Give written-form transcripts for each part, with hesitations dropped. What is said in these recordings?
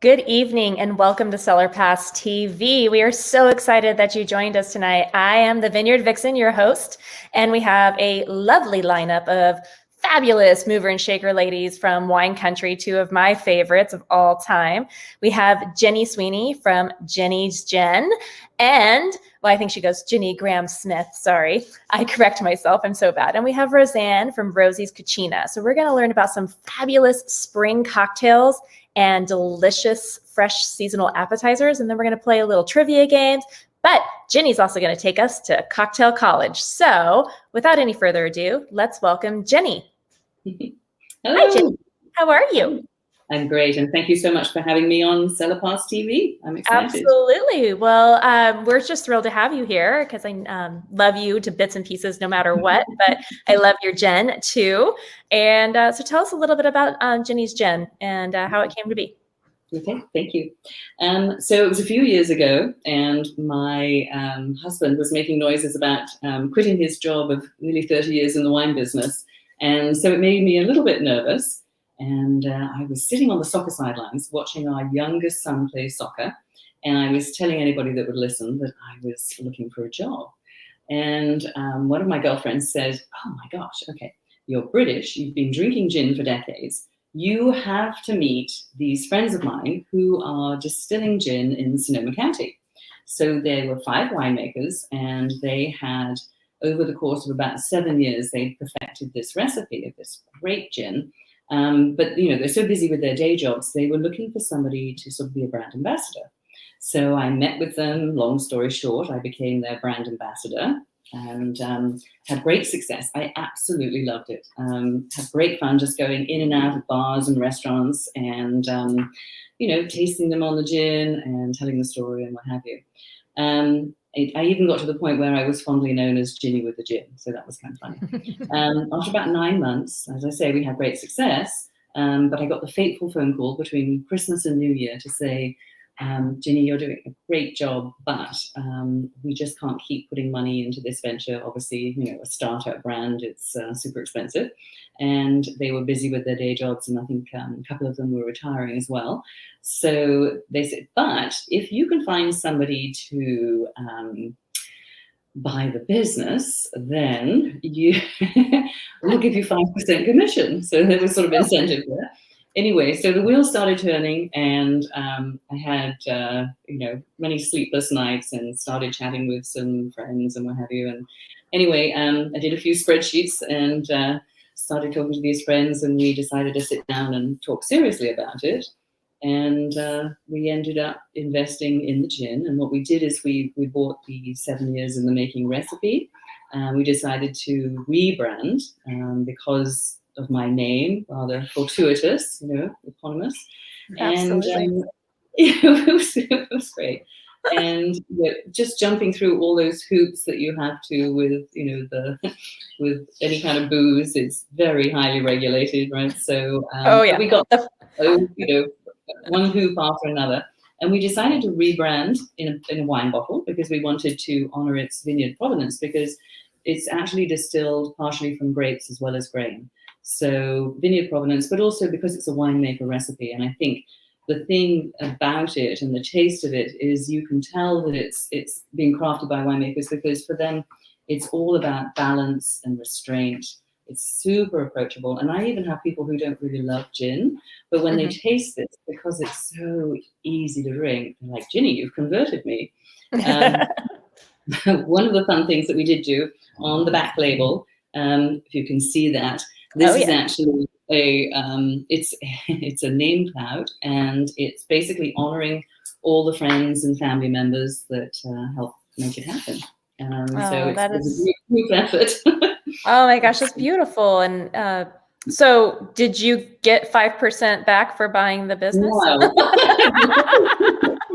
Good evening and welcome to Cellar Pass TV. We are so excited that you joined us tonight. I am the Vineyard Vixen, your host, and we have a lovely lineup of fabulous mover and shaker ladies from wine country, two of my favorites of all time. We have Jenny Sweeney from Jenny's Gen, and I think she goes Jenny Graham Smith. Sorry, I correct myself. I'm so bad. And we have Roseanne from Rosie's Cucina. So we're going to learn about some fabulous spring cocktails and delicious fresh seasonal appetizers. And then we're going to play a little trivia games. But Jenny's also going to take us to Cocktail College. So without any further ado, let's welcome Jenny. Hello. Hi, Jenny. How are you? I'm great. And thank you so much for having me on Cellar Pass TV. I'm excited. Absolutely. Well, we're just thrilled to have you here because I love you to bits and pieces no matter what, but I love your Gen too. And so tell us a little bit about Jenny's Gen and how it came to be. Okay, thank you. So it was a few years ago, and my husband was making noises about quitting his job of nearly 30 years in the wine business. And so it made me a little bit nervous. And I was sitting on the soccer sidelines watching our youngest son play soccer. And I was telling anybody that would listen that I was looking for a job. And one of my girlfriends said, "Oh my gosh, okay, you're British. You've been drinking gin for decades. You have to meet these friends of mine who are distilling gin in Sonoma County." So there were 5 winemakers, and they had, over the course of about 7 years, they perfected this recipe of this great gin. But, you know, they're so busy with their day jobs, they were looking for somebody to sort of be a brand ambassador. So I met with them. Long story short, I became their brand ambassador and had great success. I absolutely loved it. Had great fun just going in and out of bars and restaurants and, you know, tasting them on the gin and telling the story and what have you. I even got to the point where I was fondly known as Ginny with the gin, so that was kind of funny. After about 9 months, as I say, we had great success, but I got the fateful phone call between Christmas and New Year to say, "Ginny, you're doing a great job, but we just can't keep putting money into this venture. Obviously, you know, a startup brand, it's super expensive." And they were busy with their day jobs, and I think a couple of them were retiring as well. So they said, "But if you can find somebody to buy the business, then we'll give you 5% commission." So there was sort of incentive there. Anyway, so the wheels started turning, and I had, you know, many sleepless nights and started chatting with some friends and what have you. And anyway, I did a few spreadsheets and started talking to these friends, and we decided to sit down and talk seriously about it. And we ended up investing in the gin. And what we did is we bought the 7 years in the making recipe. We decided to rebrand because of my name, rather fortuitous, you know, eponymous. Absolutely. And it was great. And you know, just jumping through all those hoops that you have to with, you know, with any kind of booze, it's very highly regulated, right? So we got, you know, one hoop after another. And we decided to rebrand in a wine bottle because we wanted to honor its vineyard provenance, because it's actually distilled partially from grapes as well as grain. So vineyard provenance, but also because it's a winemaker recipe. And I think the thing about it and the taste of it is you can tell that it's being crafted by winemakers, because for them, it's all about balance and restraint. It's super approachable. And I even have people who don't really love gin, but when they taste this, because it's so easy to drink, they're like, "Ginny, you've converted me." One of the fun things that we did do on the back label, if you can see that, this is actually it's a name cloud, and it's basically honoring all the friends and family members that help make it happen. So it's a group effort. Oh my gosh, that's beautiful. And so did you get 5% back for buying the business?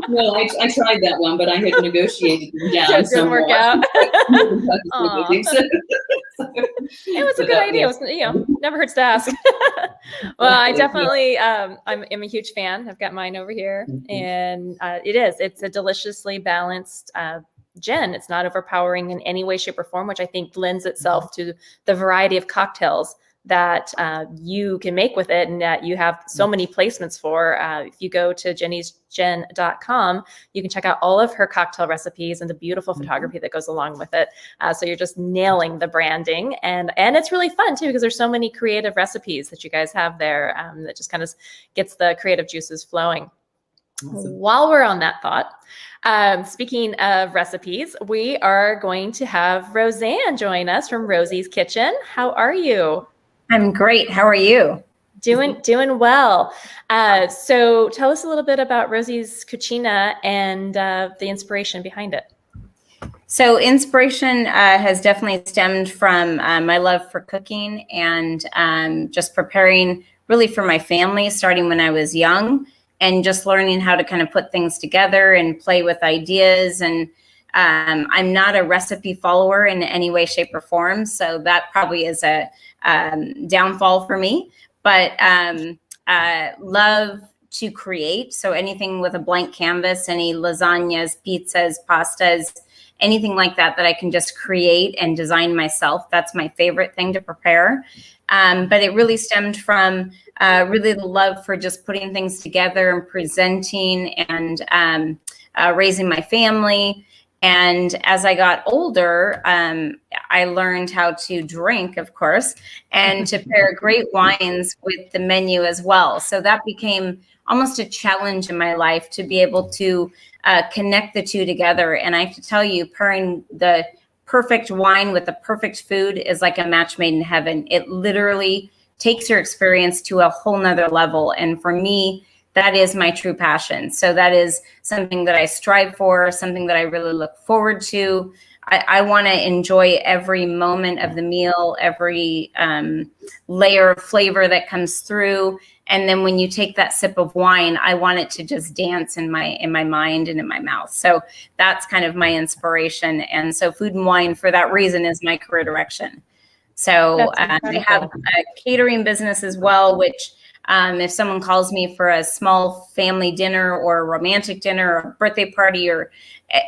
No, I tried that one, but I had negotiated them down. So it didn't work out. It was a good idea. It was, you know, never hurts to ask. Well, I definitely, I'm a huge fan. I've got mine over here, and it's a deliciously balanced gin. It's not overpowering in any way, shape, or form, which I think lends itself to the variety of cocktails that you can make with it, and that you have so many placements for. If you go to jennysgen.com, you can check out all of her cocktail recipes and the beautiful photography that goes along with it. So you're just nailing the branding, and it's really fun too, because there's so many creative recipes that you guys have there that just kind of gets the creative juices flowing. Awesome. While we're on that thought, speaking of recipes, we are going to have Roseanne join us from Rosie's Kitchen. How are you? I'm great. How are you? Doing well. So tell us a little bit about Rosie's Cucina and the inspiration behind it. So inspiration has definitely stemmed from my love for cooking and just preparing really for my family, starting when I was young, and just learning how to kind of put things together and play with ideas. And I'm not a recipe follower in any way, shape, or form. So that probably is a downfall for me. But love to create. So anything with a blank canvas, any lasagnas, pizzas, pastas, anything like that I can just create and design myself. That's my favorite thing to prepare. But it really stemmed from really the love for just putting things together and presenting and raising my family. And as I got older, I learned how to drink, of course, and to pair great wines with the menu as well. So that became almost a challenge in my life to be able to connect the two together. And I have to tell you, pairing the perfect wine with the perfect food is like a match made in heaven. It literally takes your experience to a whole nother level. And for me, that is my true passion. So that is something that I strive for, something that I really look forward to. I want to enjoy every moment of the meal, every layer of flavor that comes through. And then when you take that sip of wine, I want it to just dance in my mind and in my mouth. So that's kind of my inspiration. And so food and wine, for that reason, is my career direction. So I have a catering business as well, which if someone calls me for a small family dinner or a romantic dinner or a birthday party or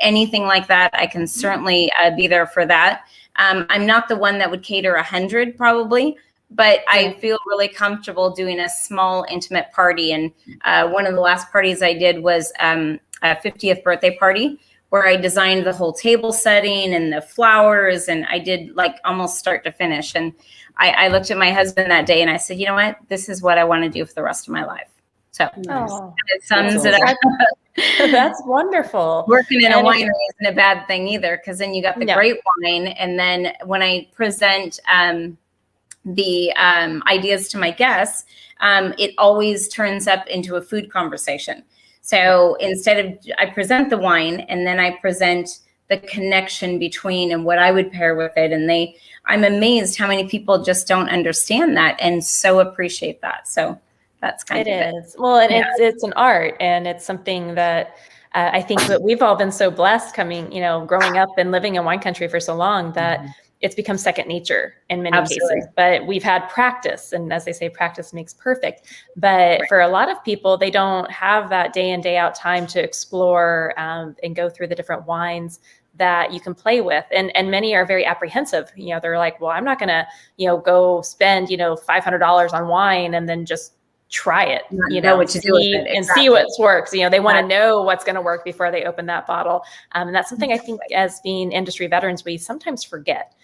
anything like that, I can certainly be there for that. I'm not the one that would cater 100 probably, but I feel really comfortable doing a small intimate party. And one of the last parties I did was a 50th birthday party where I designed the whole table setting and the flowers, and I did like almost start to finish. And I looked at my husband that day and I said, you know what, this is what I want to do for the rest of my life. So it sums it up. That's wonderful. Working in a winery isn't a bad thing either, because then you got the great wine. And then when I present the ideas to my guests, it always turns up into a food conversation. So instead of, I present the wine and then I present the connection between and what I would pair with it. And I'm amazed how many people just don't understand that and so appreciate that. So that's kind of it. It is. Well, and it's an art, and it's something that I think that we've all been so blessed growing up and living in wine country for so long that it's become second nature in many cases. But we've had practice, and as they say, practice makes perfect. But for a lot of people, they don't have that day in, day out time to explore and go through the different wines that you can play with. And many are very apprehensive. They're like, well, I'm not going to, go spend, $500 on wine and then just try it, know what to do with it. And see what works. They want to know what's going to work before they open that bottle. And that's something I think as being industry veterans, we sometimes forget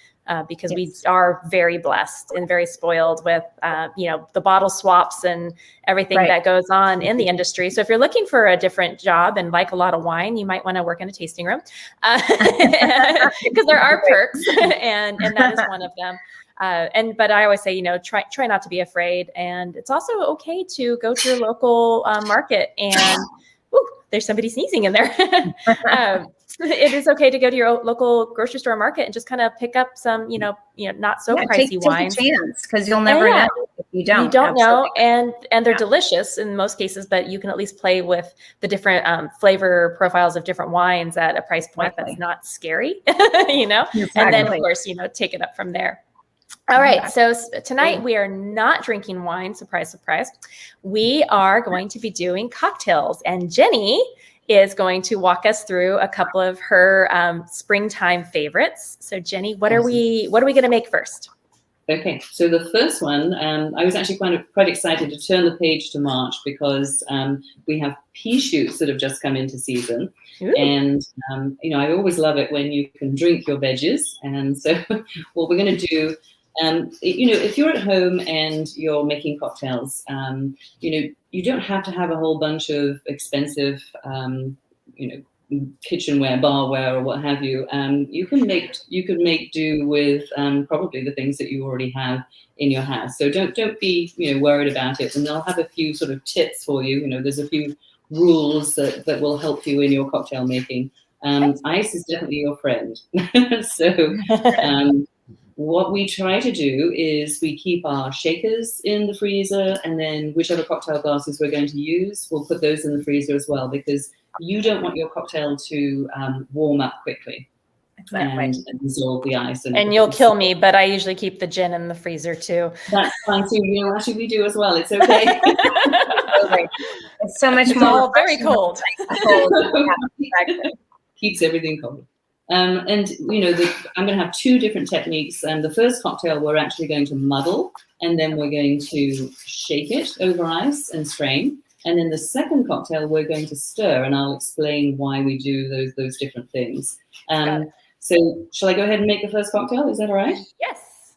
because we are very blessed and very spoiled with, the bottle swaps and everything that goes on in the industry. So if you're looking for a different job and like a lot of wine, you might want to work in a tasting room because there are perks and that is one of them. But I always say, try not to be afraid. And it's also okay to go to your local market and there's somebody sneezing in there. It is okay to go to your local grocery store market and just kind of pick up some, not so pricey wines. Take a chance, because you'll never know if you don't. You don't know, and they're delicious in most cases, but you can at least play with the different flavor profiles of different wines at a price point that's not scary, And then of course, take it up from there. All right. So tonight we are not drinking wine. Surprise, surprise. We are going to be doing cocktails, and Jenny is going to walk us through a couple of her springtime favorites. So Jenny, what are we going to make first? Okay, so the first one, I was actually quite excited to turn the page to March because we have pea shoots that have just come into season. Ooh. And, I always love it when you can drink your veggies. And so what we're going to do, if you're at home and you're making cocktails, you don't have to have a whole bunch of expensive, kitchenware, barware, or what have you. You can make do with probably the things that you already have in your house. So don't be worried about it. And they'll have a few sort of tips for you. There's a few rules that will help you in your cocktail making. Ice is definitely your friend. So what we try to do is we keep our shakers in the freezer, and then whichever cocktail glasses we're going to use, we'll put those in the freezer as well, because you don't want your cocktail to warm up quickly and dissolve the ice. And you'll kill me, but I usually keep the gin in the freezer too. That's fine too. Actually, we do as well. It's okay. It's so much It's more all very cold. Keeps everything cold. I'm going to have two different techniques. And the first cocktail, we're actually going to muddle, and then we're going to shake it over ice and strain. And then the second cocktail, we're going to stir, and I'll explain why we do those different things. So shall I go ahead and make the first cocktail? Is that all right? Yes.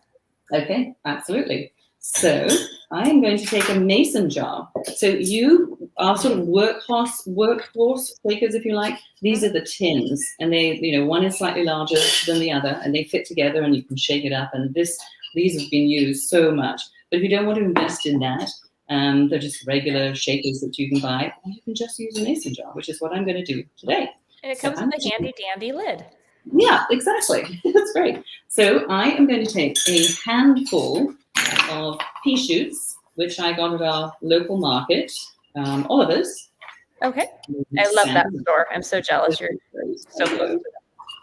Okay, absolutely. So I am going to take a mason jar. So you are sort of workhorse shakers, if you like. These are the tins, and they, one is slightly larger than the other, and they fit together, and you can shake it up. And these have been used so much. But if you don't want to invest in that, they're just regular shakers that you can buy, or you can just use a mason jar, which is what I'm going to do today. And it comes with a handy dandy lid. Yeah, exactly. That's great. So I am going to take a handful of pea shoots, which I got at our local market, Oliver's. Okay. I love that store. I'm so jealous. You're so close to them.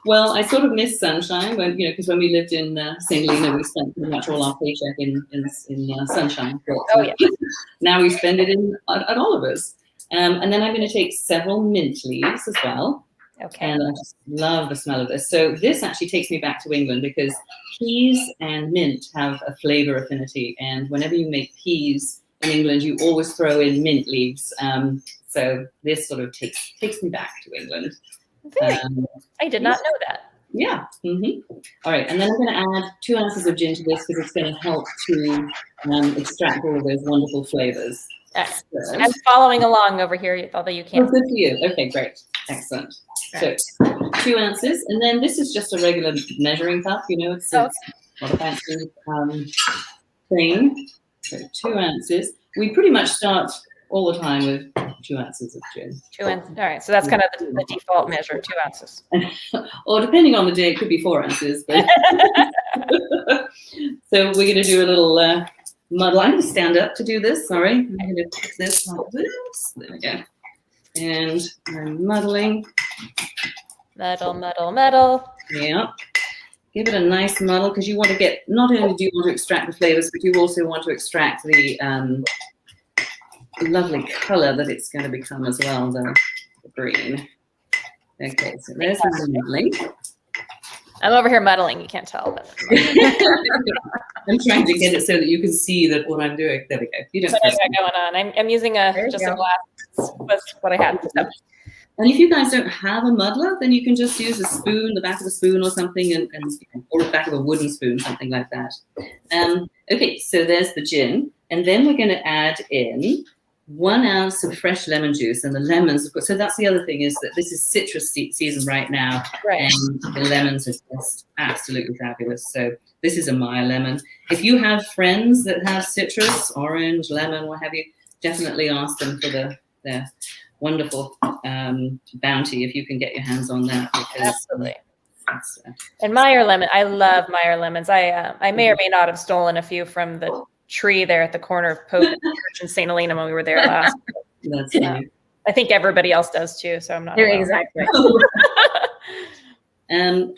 Well, I sort of miss sunshine because when we lived in St. Helena, we spent pretty much all our paycheck in sunshine. But, now we spend it at Oliver's. And then I'm going to take several mint leaves as well. Okay. And I just love the smell of this. So this actually takes me back to England, because peas and mint have a flavor affinity. And whenever you make peas in England, you always throw in mint leaves. So this sort of takes me back to England. I did not know that. Yeah. Mm-hmm. All right. And then I'm going to add 2 ounces of gin to this, because it's going to help to extract all of those wonderful flavors. So, I'm following along over here, although you can't. Oh, good for you. Okay, great. Excellent. Right. So 2 ounces. And then this is just a regular measuring cup. It's not a fancy thing. So 2 ounces. We pretty much start all the time with 2 ounces of gin. 2 ounces. All right. So that's kind of the default measure, 2 ounces. Or depending on the day, it could be 4 ounces. But so we're going to do a little muddle. I'm going to stand up to do this. Sorry. I'm going to fix this like this. There we go. And I'm muddling. Muddle, muddle, muddle. Yeah. Give it a nice muddle, because you want to get, not only do you want to extract the flavors, but you also want to extract the lovely color that it's going to become as well, the green. Okay, so there's the muddling. I'm over here muddling. You can't tell. But I'm trying to get it so that you can see that what I'm doing. There we go. You don't. What I got going on? I'm using a glass. Was what I had. So. And if you guys don't have a muddler, then you can just use a spoon, the back of a spoon or something, or the back of a wooden spoon, something like that. Okay, so there's the gin, and then we're going to add in 1 ounce of fresh lemon juice, and the lemons, of course. So that's the other thing, is that this is citrus season right now, right. And the lemons are just absolutely fabulous. So this is a Meyer lemon. If you have friends that have citrus, orange, lemon, what have you, definitely ask them for their wonderful bounty if you can get your hands on that. Because, absolutely. And Meyer lemon, I love Meyer lemons. I may or may not have stolen a few from the tree there at the corner of Pope Church in St. Helena when we were there last. That's funny. I think everybody else does too, so I'm not. Exactly.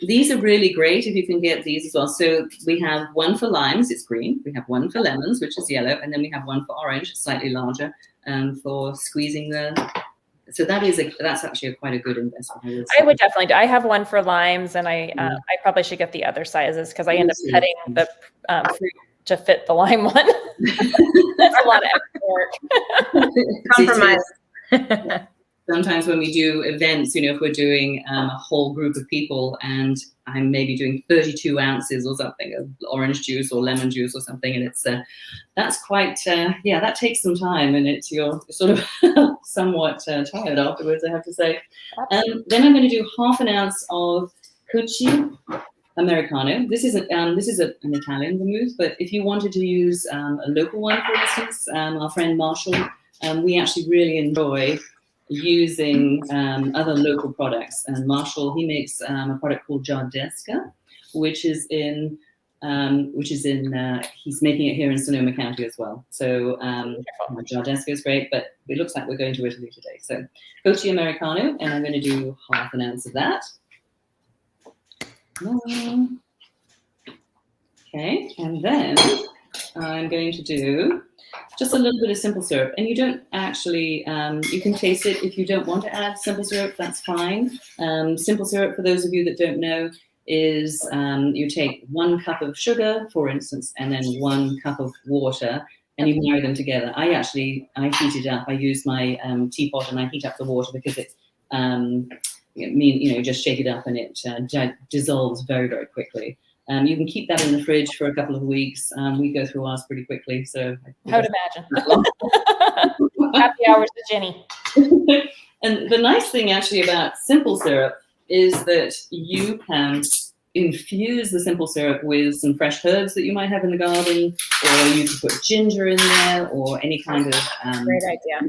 These are really great if you can get these as well. So we have one for limes, it's green. We have one for lemons, which is yellow, and then we have one for orange, slightly larger, for squeezing the So that's actually quite a good investment. I would definitely do. I have one for limes, and I probably should get the other sizes because I end up cutting the fruit to fit the lime one. That's a lot of extra work. Compromise. Sometimes when we do events, if we're doing a whole group of people and I'm maybe doing 32 ounces or something of orange juice or lemon juice or something, and it's that's quite that takes some time, and you're sort of somewhat tired afterwards, I have to say. Then I'm going to do half an ounce of Cucci Americano. This is an Italian vermouth, but if you wanted to use a local one, for instance, our friend Marshall, we actually really enjoy using other local products. And Marshall, he makes a product called Jardesca, he's making it here in Sonoma County as well. So Jardesca is great, but it looks like we're going to Italy today. So Cucci Americano, and I'm going to do half an ounce of that. Okay, and then I'm going to do just a little bit of simple syrup, and you don't actually, you can taste it. If you don't want to add simple syrup, that's fine. Simple syrup, for those of you that don't know, is you take 1 cup of sugar, for instance, and then 1 cup of water, and you marry them together. I heat it up. I use my teapot and I heat up the water because just shake it up and it dissolves very, very quickly. You can keep that in the fridge for a couple of weeks. We go through ours pretty quickly. So I would imagine. Happy hours to Jenny. And the nice thing actually about simple syrup is that you can infuse the simple syrup with some fresh herbs that you might have in the garden, or you can put ginger in there, or any kind of great idea.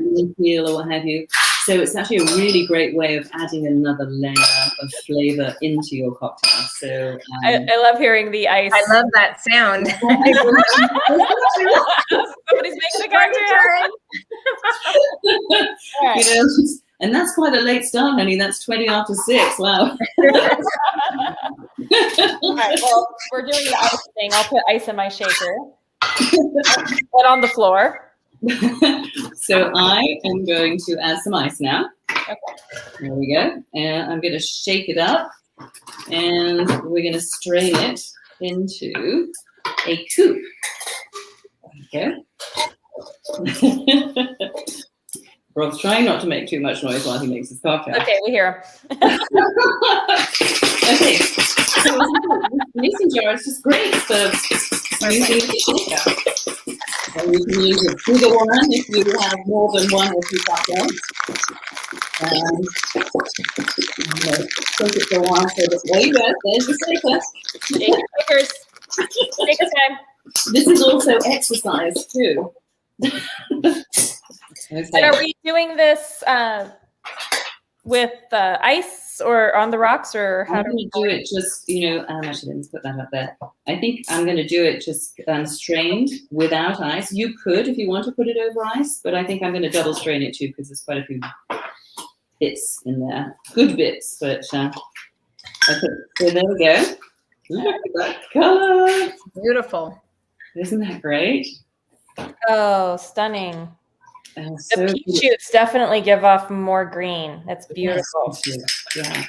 peel or what have you. So it's actually a really great way of adding another layer of flavor into your cocktail. So I love hearing the ice. I love that sound. Somebody's making a cocktail. Right. And that's quite a late start, honey. That's 20 after 6. Wow. All right, well, we're doing the ice thing. I'll put ice in my shaker. Put on the floor. So I am going to add some ice now. Okay. There we go. And I'm going to shake it up, and we're going to strain it into a coupe. There we go. Rob's trying not to make too much noise while he makes his cocktail. Okay, we hear him. Okay. So this mason jar is just great for using the shaker. And you can use a bigger one if you have more than 1 or 2 cocktails. And think it's a while, so there you go. There's the shaker. Shakers. Shaker time. This is also exercise too. Okay. And are we doing this with ice or on the rocks, or how do we do it? Just actually, let's put that up there. I think I'm going to do it just strained without ice. You could, if you want to, put it over ice, but I think I'm going to double strain it too because there's quite a few bits in there, good bits. But okay, so there we go. Look at that color. Beautiful. Isn't that great? Oh, stunning. So the pea shoots definitely give off more green. That's beautiful. Yeah.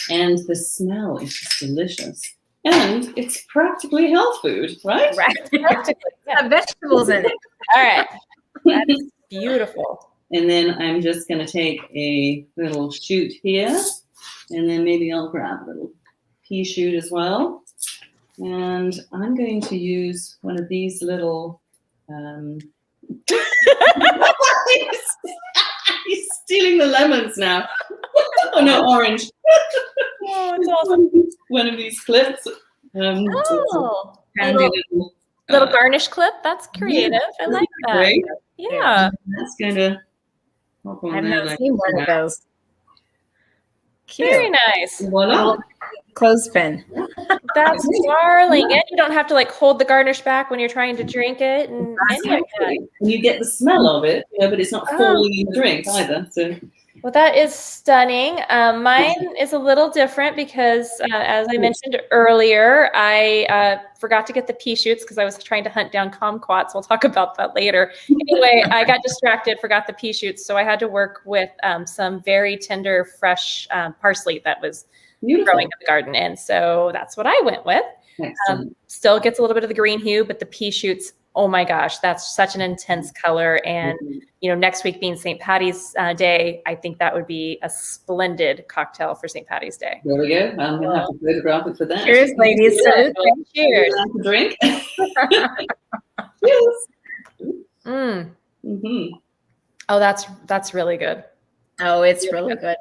And the smell is just delicious. And it's practically health food, right? Right. Practically. Yeah, vegetables in it. All right. That's beautiful. And then I'm just going to take a little shoot here. And then maybe I'll grab a little pea shoot as well. And I'm going to use one of these little... He's stealing the lemons now. Oh no, orange. Oh, it's awesome. One of these clips. Little garnish clip. That's creative. Yeah, I like that. Great. Yeah. That's going to hop on I've there. never seen one of those. Cute. Very nice. Voila. Clothespin. That's darling. And you don't have to hold the garnish back when you're trying to drink it. And And you get the smell of it, but it's not falling in the drink either. So Well, that is stunning. Mine is a little different because, as I mentioned earlier, I forgot to get the pea shoots because I was trying to hunt down kumquats. We'll talk about that later. Anyway, I got distracted, forgot the pea shoots, so I had to work with some very tender, fresh parsley that was growing in the garden, and so that's what I went with. Still gets a little bit of the green hue, but the pea shoots, oh my gosh, that's such an intense color. And, next week being St. Patty's Day, I think that would be a splendid cocktail for St. Patty's Day. There we go. I'm going to have to photograph it for that. Cheers, ladies. Cheers. Drink. Cheers. Oh, that's really good. Oh, it's really good.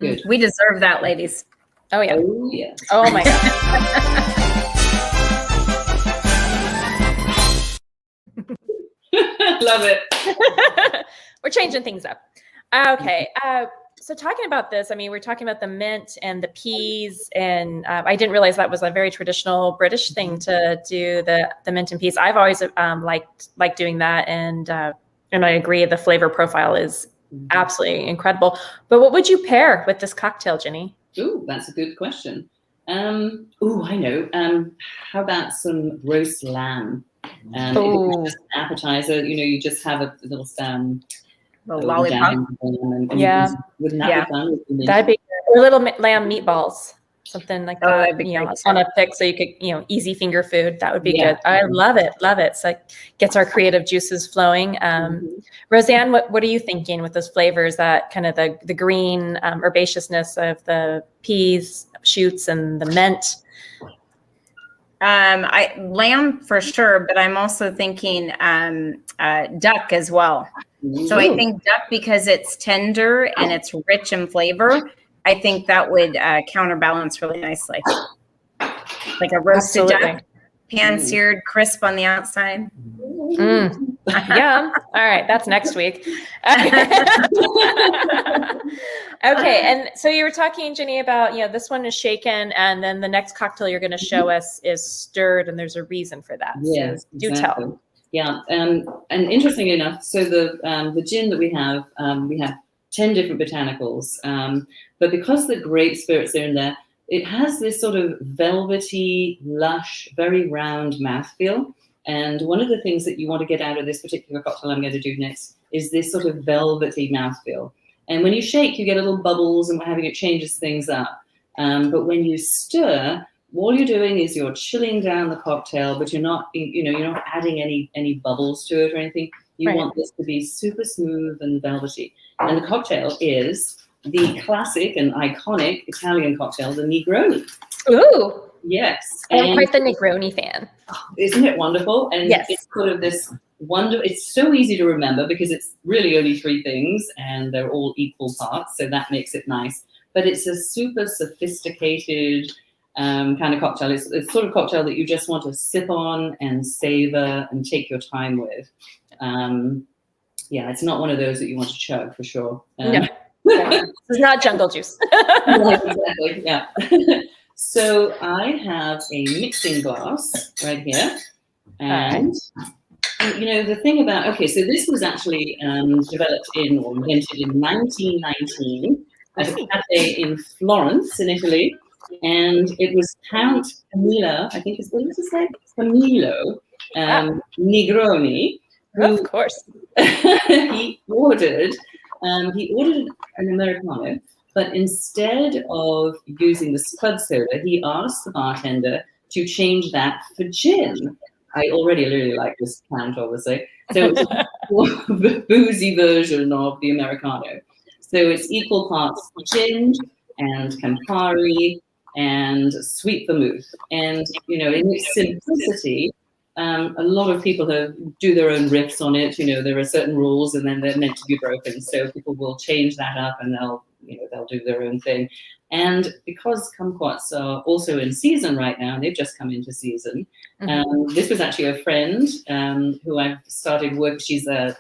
Good. We deserve that, ladies. Oh, yeah. Oh, yes. Oh, my God. Love it. We're changing things up. Okay. So talking about this, I mean, we're talking about the mint and the peas, and I didn't realize that was a very traditional British thing to do the mint and peas. I've always liked doing that, and I agree the flavor profile is absolutely incredible. But what would you pair with this cocktail, Ginny? Ooh, that's a good question. I know. How about some roast lamb? If it's just an appetizer, you just have a little lollipop. Wouldn't that be fun? That'd be good. Or little lamb meatballs, something like that. That'd be great. On a pick, so you could, easy finger food. That would be good. I love it. Love it. So it gets our creative juices flowing. Roseanne, what are you thinking with those flavors? That kind of the green herbaceousness of the peas shoots and the mint. Lamb for sure, but I'm also thinking duck as well. So I think duck, because it's tender and it's rich in flavor, I think that would counterbalance really nicely. Like a roasted duck, pan-seared, crisp on the outside. Yeah. All right. That's next week. Okay. And so you were talking, Ginny, about, this one is shaken, and then the next cocktail you're going to show us is stirred, and there's a reason for that. Yes, so do tell. Yeah. And interestingly enough, so the gin that we have 10 different botanicals, but because the grape spirits are in there, it has this sort of velvety, lush, very round mouthfeel. And one of the things that you want to get out of this particular cocktail I'm going to do next is this sort of velvety mouthfeel. And when you shake, you get little bubbles and what have you. It changes things up. But when you stir, all you're doing is you're chilling down the cocktail, but you're not adding any bubbles to it or anything. You want this to be super smooth and velvety. And the cocktail is the classic and iconic Italian cocktail, the Negroni. Ooh. Yes. I'm quite the Negroni fan. Isn't it wonderful? And yes. It's sort of this it's so easy to remember because it's really only 3 things and they're all equal parts. So that makes it nice. But it's a super sophisticated kind of cocktail. It's sort of cocktail that you just want to sip on and savor and take your time with. It's not one of those that you want to chug for sure. No. It's not jungle juice. Exactly. Yeah. So I have a mixing glass right here. And, the thing about, so this was actually developed or invented in 1919 at a cafe in Florence in Italy. And it was Count Camillo, I think what was his name? Camillo Negroni. Who, of course. he ordered an Americano. But instead of using the club soda, he asked the bartender to change that for gin. I already really like this Count, obviously. So it's a boozy version of the Americano. So it's equal parts gin and Campari and sweet vermouth. And, in its simplicity, a lot of people do their own riffs on it. There are certain rules and then they're meant to be broken. So people will change that up and they'll do their own thing. And because kumquats are also in season right now, they've just come into season. This was actually a friend who I've started work. She's a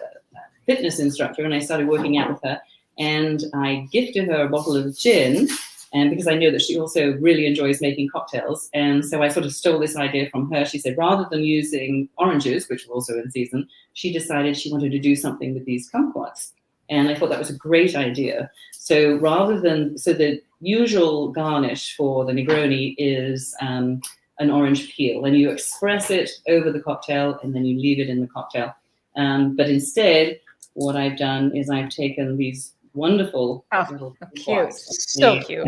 fitness instructor, and I started working out with her. And I gifted her a bottle of gin, and because I know that she also really enjoys making cocktails. And so I sort of stole this idea from her. She said, rather than using oranges, which were also in season, she decided she wanted to do something with these kumquats. And I thought that was a great idea. So the usual garnish for the Negroni is an orange peel, and you express it over the cocktail and then you leave it in the cocktail. But instead, what I've done is I've taken these wonderful little cute, so cute,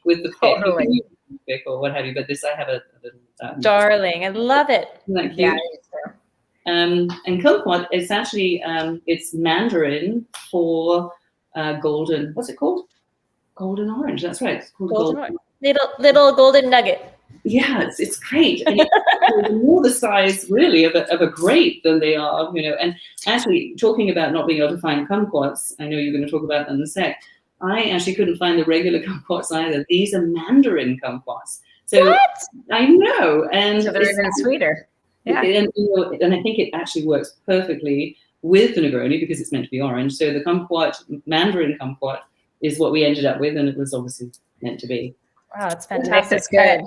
with the pick. Totally. You can use pick or what have you, but this I have a little darling. I love it. Isn't that cute? Yeah. And kumquat is actually it's Mandarin for golden. What's it called? Golden orange. That's right. It's called golden orange. Little golden nugget. Yeah, it's great. And it's more the size really of a grape than they are, And actually, talking about not being able to find kumquats, I know you're going to talk about them in a sec. I actually couldn't find the regular kumquats either. These are Mandarin kumquats. So what? I know, and So they're even sweeter. Yeah. And I think it actually works perfectly with the Negroni because it's meant to be orange. So the kumquat, Mandarin kumquat, is what we ended up with, and it was obviously meant to be. Wow, it's fantastic. It's good.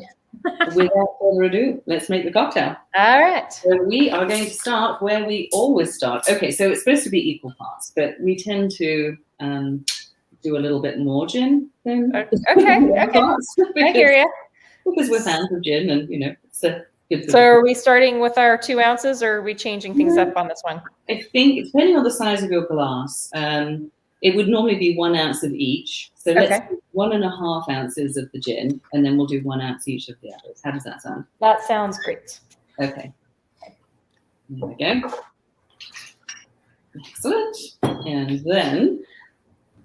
Without further ado, let's make the cocktail. All right. So we are going to start where we always start. Okay, so it's supposed to be equal parts, but we tend to do a little bit more gin than Okay. parts I hear you. because we're fans of gin, and it's a good. So are we starting with our 2 ounces, or are we changing things up on this one? I think depending on the size of your glass, it would normally be 1 ounce of each. So let's do 1.5 ounces of the gin, and then we'll do 1 ounce each of the others. How does that sound? That sounds great. Okay. There we go. Excellent. And then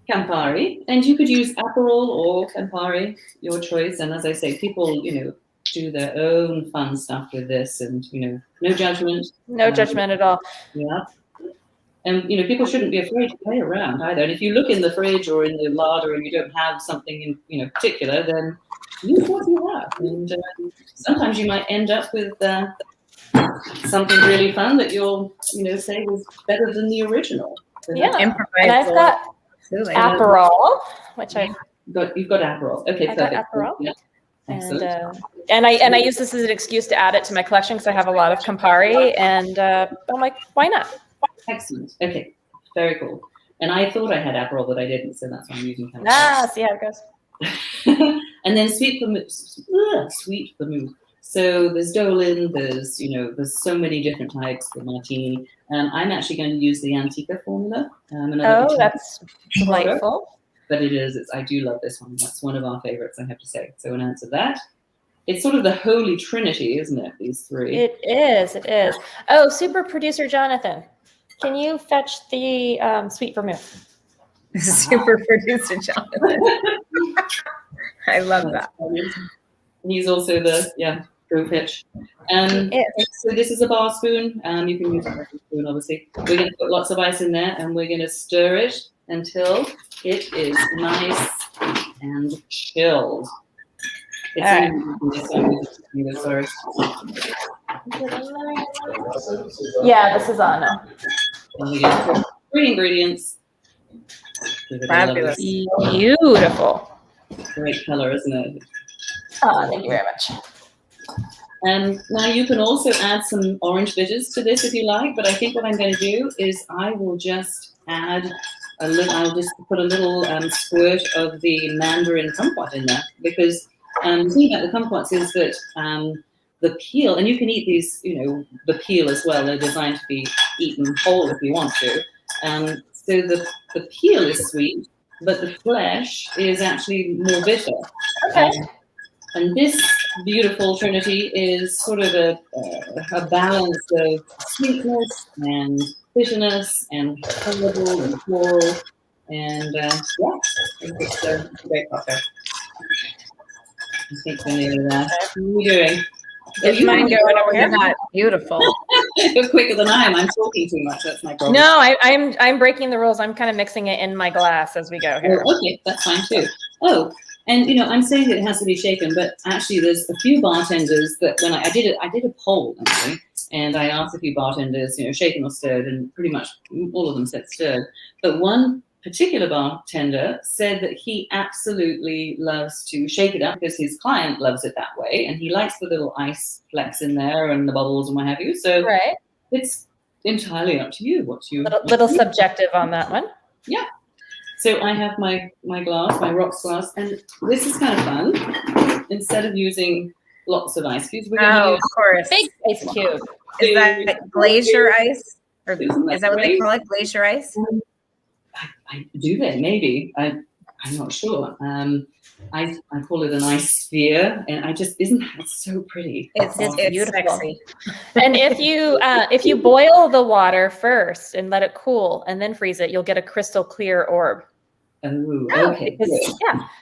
Campari. And you could use Aperol or Campari, your choice. And as I say, people, do their own fun stuff with this, and, no judgment. No judgment at all. Yeah. And, people shouldn't be afraid to play around either. And if you look in the fridge or in the larder and you don't have something in, particular, then use what you have. And sometimes you might end up with something really fun that you'll, say was better than the original. So Yeah. Improvise. And I've got Absolutely. Aperol, which you've got Aperol. Okay, I got perfect. Aperol. Yeah. Excellent. And I use this as an excuse to add it to my collection because I have a lot of Campari, and I'm like, why not? Excellent. Okay, very cool. And I thought I had Aperol, but I didn't, so that's why I'm using Campari. See how it goes. And then sweet vermouth. So there's Dolin, there's so many different types for martini. I'm actually going to use the Antica formula. That's delightful. But I do love this one. That's one of our favorites, I have to say. So an ounce of that. It's sort of the holy trinity, isn't it, these three? It is. Oh, super producer Jonathan, can you fetch the sweet vermouth? Super producer Jonathan. I love that. He's also the go pitch. So this is a bar spoon. You can use a spoon, obviously. We're going to put lots of ice in there, and we're going to stir it until it is nice and chilled. Sorry. Yeah, this is on now. And we get 3 ingredients. Fabulous. Beautiful. Great color, isn't it? Oh, thank you very much. And now you can also add some orange bitters to this if you like, but I think what I'm going to do is I will just add I'll just put a little squirt of the Mandarin kumquat in there, because the thing about the kumquats is that the peel, and you can eat these, the peel as well. They're designed to be eaten whole if you want to. So the peel is sweet, but the flesh is actually more bitter. Okay. And this beautiful trinity is sort of a balance of sweetness and bitterness and herbal and floral. And I think it's a great cocktail. I think we're nearly there. What are you doing? Is mine going over here? Not beautiful. You're quicker than I am. I'm talking too much. That's my problem. No, I'm breaking the rules. I'm kind of mixing it in my glass as we go here. Oh, okay, that's fine too. Oh, and I'm saying that it has to be shaken, but actually, there's a few bartenders that when I did a poll actually, and I asked a few bartenders, shaken or stirred, and pretty much all of them said stirred. But one particular bartender said that he absolutely loves to shake it up because his client loves it that way, and he likes the little ice flecks in there and the bubbles and what have you. So right. It's entirely up to you. Little subjective on that one. Yeah. So I have my glass, my rocks glass, and this is kind of fun. Instead of using lots of ice cubes, we're going to use of course. Big ice cube. Is that glacier ice? Or Isn't that is that what they great? call it? Glacier ice? Do they? Maybe. I'm not sure. I call it an ice sphere, and it's so pretty. It's beautiful. sexy. And if you boil the water first and let it cool and then freeze it, you'll get a crystal clear orb. Oh, okay. Because,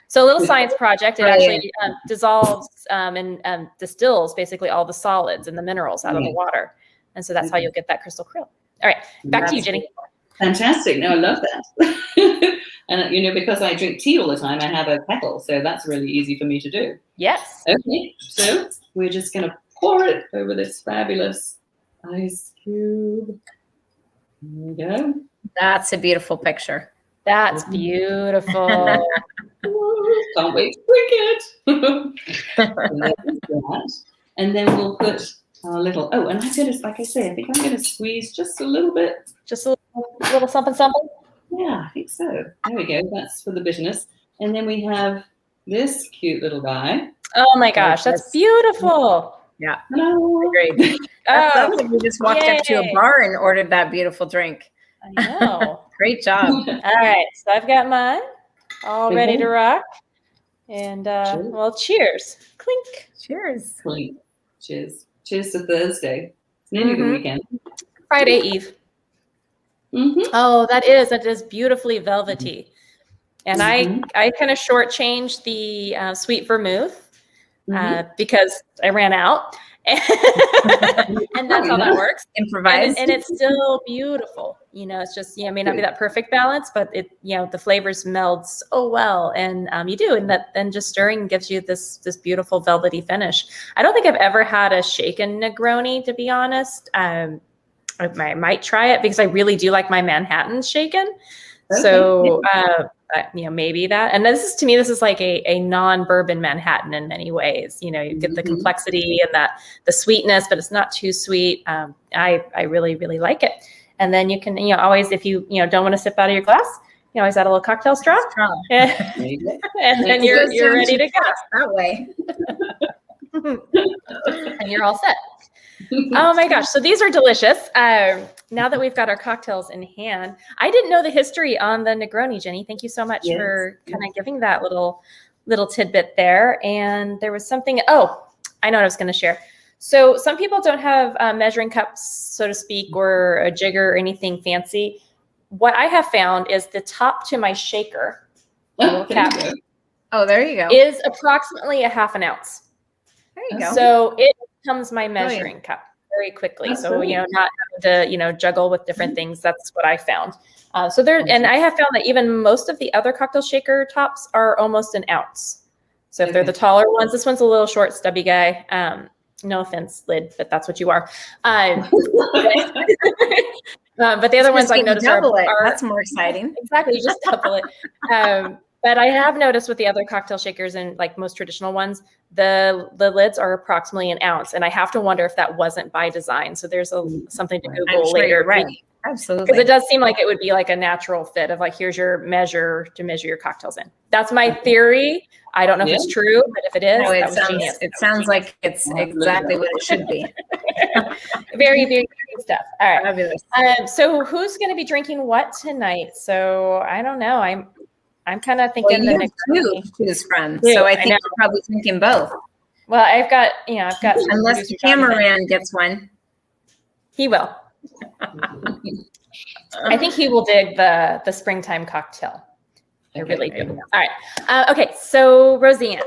so a little science project. It Brilliant. actually dissolves and distills basically all the solids and the minerals out of the water. And so that's how you'll get that crystal clear. All right, back to you, Jenny. Fantastic. No, I love that. And, because I drink tea all the time, I have a kettle. So that's really easy for me to do. Yes. Okay. So we're just going to pour it over this fabulous ice cube. There we go. That's a beautiful picture. That's beautiful. Can't wait to drink it. And then we'll put our little, and I'm going to, like I say, I think I'm going to squeeze just a little bit. Just a little something, something. Yeah, I think so. There we go. That's for the bitterness. And then we have this cute little guy. Oh my gosh, that's beautiful. Yeah. Hello. Great. That sounds like we just walked up to a bar and ordered that beautiful drink. I know. Great job. All right, so I've got mine all ready to rock. And well, cheers. Clink. Cheers. Clink. Cheers. Cheers to Thursday. It's nearly the weekend. Friday Eve. Mm-hmm. Oh, that is beautifully velvety. And I kind of shortchanged the sweet vermouth because I ran out. And that's how that works. Improvise. And it's still beautiful. It's just, it may not be that perfect balance, but it, the flavors meld so well. And you do. And that then just stirring gives you this beautiful velvety finish. I don't think I've ever had a shaken Negroni, to be honest. I might try it because I really do like my Manhattan shaken. Okay. So, maybe that. And this is like a non-bourbon Manhattan in many ways. You get the complexity and the sweetness, but it's not too sweet. I really, really like it. And then you can, always, if you, don't want to sip out of your glass, you always add a little cocktail straw. And then you're ready to go. That way. And you're all set. Oh my gosh. So these are delicious. Now that we've got our cocktails in hand, I didn't know the history on the Negroni, Jenny. Thank you so much for kind of giving that little tidbit there. And there was something, I know what I was going to share. So some people don't have measuring cups, so to speak, or a jigger or anything fancy. What I have found is the top to my shaker, cap, there you go, is approximately a half an ounce. There you go. So it becomes my measuring cup very quickly. That's so, not having to, juggle with different things. That's what I found. And I have found that even most of the other cocktail shaker tops are almost an ounce. So if they're the taller ones, this one's a little short, stubby guy. No offense, lid, but that's what you are. But the other ones I noticed are that's more exciting. Exactly, you just double it. But I have noticed with the other cocktail shakers and like most traditional ones, the lids are approximately an ounce, and I have to wonder if that wasn't by design. So there's something to Google later, right? Absolutely, because it does seem like it would be like a natural fit of like, here's your measure to measure your cocktails in. That's my theory. I don't know if it's true, but if it is, it sounds like it's exactly what it should be. Very, very good stuff. All right. Fabulous. So who's going to be drinking what tonight? So I don't know. I'm kind of thinking the next two to his friends. So I think you're probably thinking both. Well, I've got unless the cameraman gets one. He will. I think he will dig the springtime cocktail. I really do. All right. Okay. So Roseanne.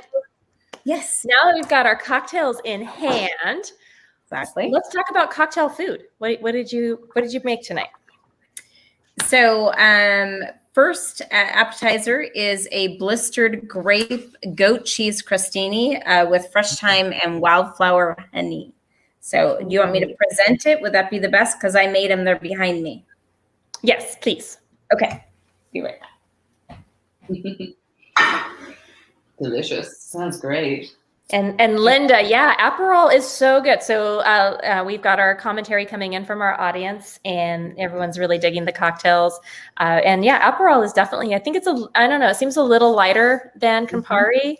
Yes. Now that we've got our cocktails in hand, exactly. Let's talk about cocktail food. What did you make tonight? So first appetizer is a blistered grape goat cheese crostini with fresh thyme and wildflower honey. So do you want me to present it? Would that be the best? Because I made them. They're behind me. Yes, please. Okay. Be right back. Delicious. Sounds great. And Linda, yeah, Aperol is so good. So we've got our commentary coming in from our audience, and everyone's really digging the cocktails. And yeah, Aperol is definitely, I think I don't know, it seems a little lighter than Campari.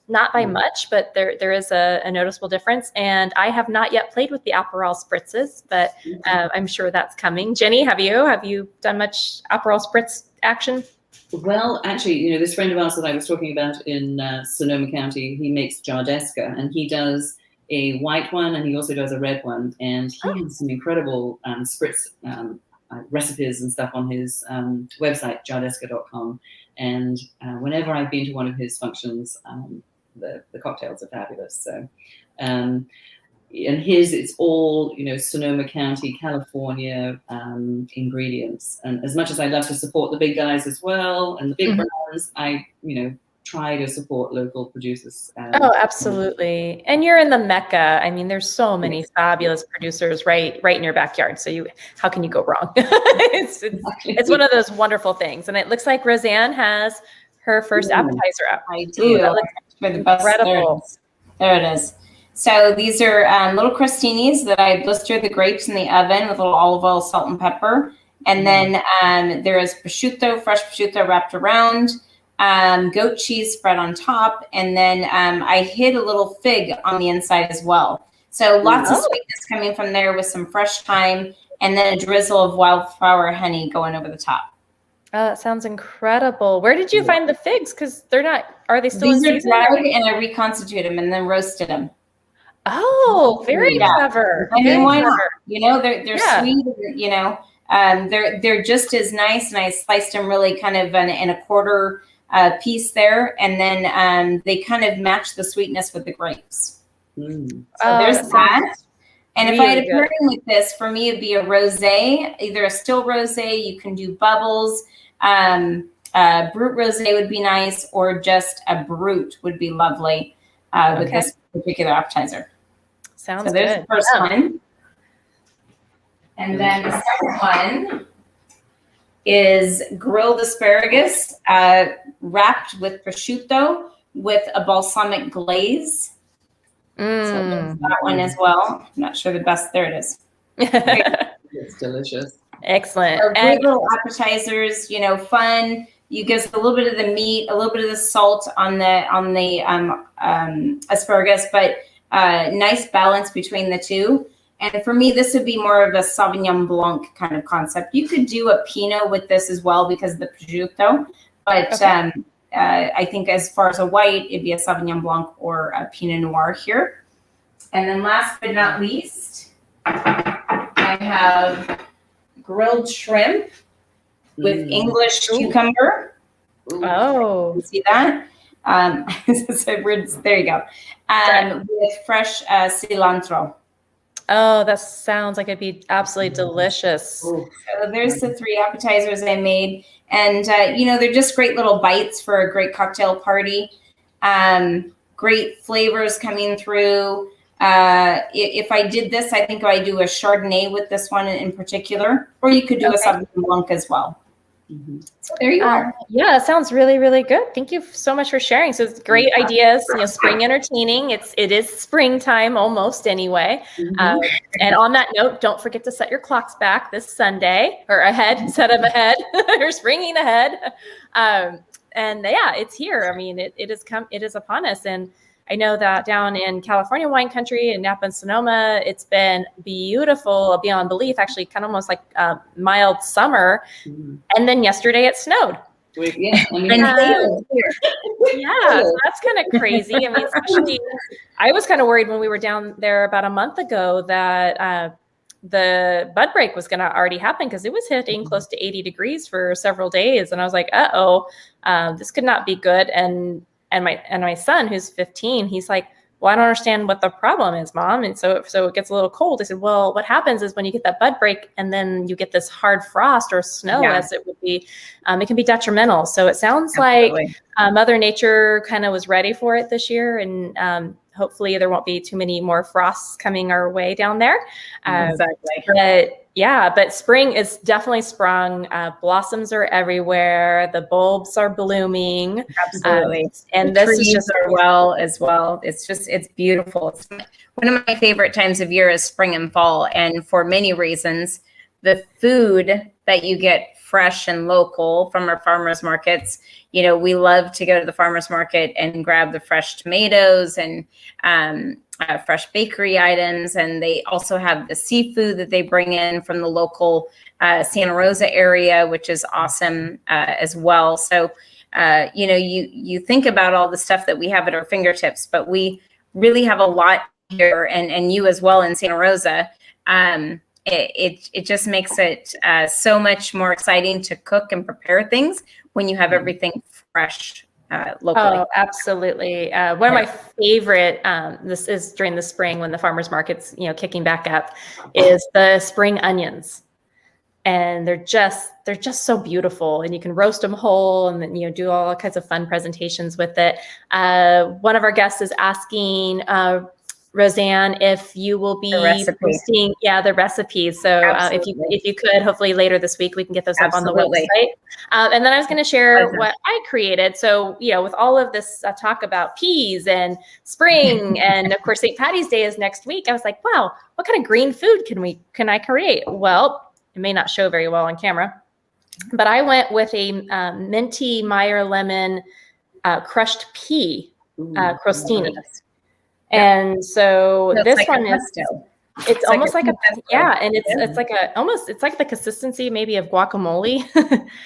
Not by much, but there is a noticeable difference. And I have not yet played with the Aperol spritzes, but I'm sure that's coming. Jenny, have you done much Aperol spritz action? Well, actually, this friend of ours that I was talking about in Sonoma County, he makes Jardesca, and he does a white one, and he also does a red one. And he has some incredible spritz recipes and stuff on his website, jardesca.com. And whenever I've been to one of his functions, the cocktails are fabulous. So, and his, it's all, Sonoma County, California ingredients. And as much as I love to support the big guys as well and the big brands, I, try to support local producers. Oh, absolutely. And you're in the Mecca. I mean, there's so many fabulous producers right in your backyard. So how can you go wrong? It's one of those wonderful things. And it looks like Roseanne has her first appetizer up. I do. That looks for the best. Incredible. There it is. So these are little crostinis that I blistered the grapes in the oven with a little olive oil, salt, and pepper. And then there is prosciutto, fresh prosciutto wrapped around, goat cheese spread on top. And then I hid a little fig on the inside as well. So lots of sweetness coming from there with some fresh thyme and then a drizzle of wildflower honey going over the top. Oh, that sounds incredible. Where did you find the figs? Because are they still in season? These are dried and I reconstituted them and then roasted them. Oh, very clever. I mean, why not? They're sweet. They're just as nice, and I sliced them really kind of in a quarter piece there, and then they kind of match the sweetness with the grapes. So there's that. And if I had a pairing with this, for me, it'd be a rosé, either a still rosé. You can do bubbles. Brut rosé would be nice, or just a brut would be lovely with this particular appetizer. Sounds there's good. The first one. And then the second one is grilled asparagus wrapped with prosciutto with a balsamic glaze. So there's that one as well. I'm not sure the best. There it is. It's delicious. Excellent. So great little appetizers, fun. You give a little bit of the meat, a little bit of the salt on the asparagus, but nice balance between the two. And for me, this would be more of a Sauvignon Blanc kind of concept. You could do a Pinot with this as well because of the prosciutto, but I think as far as a white, it'd be a Sauvignon Blanc or a Pinot Noir here. And then last but not least, I have grilled shrimp with English cucumber. Oh, you see that? There you go. With fresh cilantro. Oh, that sounds like it'd be absolutely delicious. So there's the three appetizers I made. And, they're just great little bites for a great cocktail party. Great flavors coming through. If I did this, I think I'd do a Chardonnay with this one in particular, or you could do a Sauvignon Blanc as well. So there you are. Yeah, it sounds really, really good. Thank you so much for sharing. So it's great ideas. Spring entertaining. It is springtime almost anyway. And on that note, don't forget to set your clocks back this Sunday or ahead. Set them ahead. You're springing ahead. And yeah, it's here. I mean, it is upon us. And I know that down in California wine country in Napa and Sonoma, it's been beautiful beyond belief, actually kind of almost like a mild summer. And then yesterday it snowed. Yeah, so that's kind of crazy. I mean, especially, I was kind of worried when we were down there about a month ago that the bud break was going to already happen because it was hitting close to 80 degrees for several days. And I was like, this could not be good. And my son, who's 15, he's like, well, I don't understand what the problem is, Mom. And so it gets a little cold. I said, well, what happens is when you get that bud break and then you get this hard frost or snow, as it would be, it can be detrimental. So it sounds like Mother Nature kind of was ready for it this year. And hopefully there won't be too many more frosts coming our way down there. Exactly. But spring is definitely sprung. Blossoms are everywhere. The bulbs are blooming. Absolutely. And the this trees is just are well as well. It's beautiful. It's one of my favorite times of year is spring and fall. And for many reasons, the food that you get fresh and local from our farmers markets, we love to go to the farmers market and grab the fresh tomatoes and fresh bakery items. And they also have the seafood that they bring in from the local Santa Rosa area, which is awesome as well. So, you think about all the stuff that we have at our fingertips, but we really have a lot here, and you as well in Santa Rosa. It just makes it so much more exciting to cook and prepare things when you have everything fresh locally. Oh, absolutely. One of my favorite, this is during the spring when the farmers market's, kicking back up, is the spring onions. And they're just so beautiful, and you can roast them whole and then, do all kinds of fun presentations with it. One of our guests is asking, Roseanne, if you will be posting, the recipes. So if you could, hopefully later this week, we can get those up on the website. And then I was going to share what I created. So, with all of this talk about peas and spring, and of course, St. Patty's Day is next week. I was like, wow, what kind of green food can I create? Well, it may not show very well on camera, but I went with a minty Meyer lemon crushed pea crostini. And so this like one it's almost like a and it's like the consistency maybe of guacamole.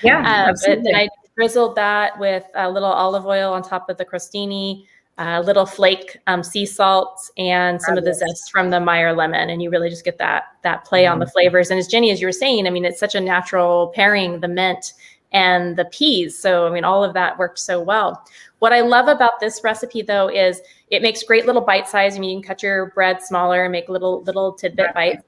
And I drizzled that with a little olive oil on top of the crostini, little flake sea salt, and some of the zest from the Meyer lemon, and you really just get that play on the flavors. And as Jenny, as you were saying, it's such a natural pairing, the mint and the peas. So all of that worked so well. What I love about this recipe, though, is it makes great little bite size. You can cut your bread smaller and make little tidbit bites.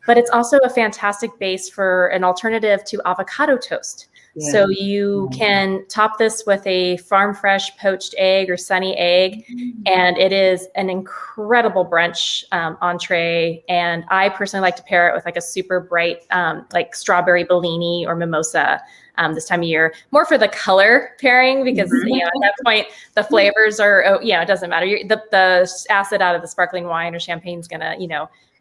But it's also a fantastic base for an alternative to avocado toast. Yeah. So you can top this with a farm fresh poached egg or sunny egg, and it is an incredible brunch entree. And I personally like to pair it with like a super bright like strawberry Bellini or mimosa this time of year, more for the color pairing, because at that point the flavors are it doesn't matter. The acid out of the sparkling wine or champagne is gonna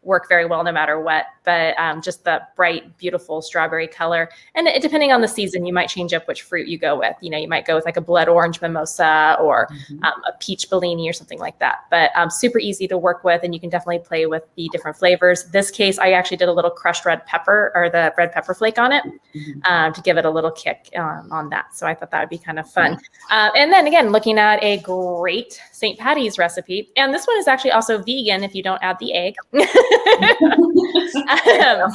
work very well no matter what, but just the bright, beautiful strawberry color. And depending on the season, you might change up which fruit you go with. You might go with like a blood orange mimosa or a peach Bellini or something like that. But super easy to work with, and you can definitely play with the different flavors. This case, I actually did a little crushed red pepper or the red pepper flake on it to give it a little kick on that. So I thought that would be kind of fun. And then again, looking at a great St. Patty's recipe. And this one is actually also vegan if you don't add the egg.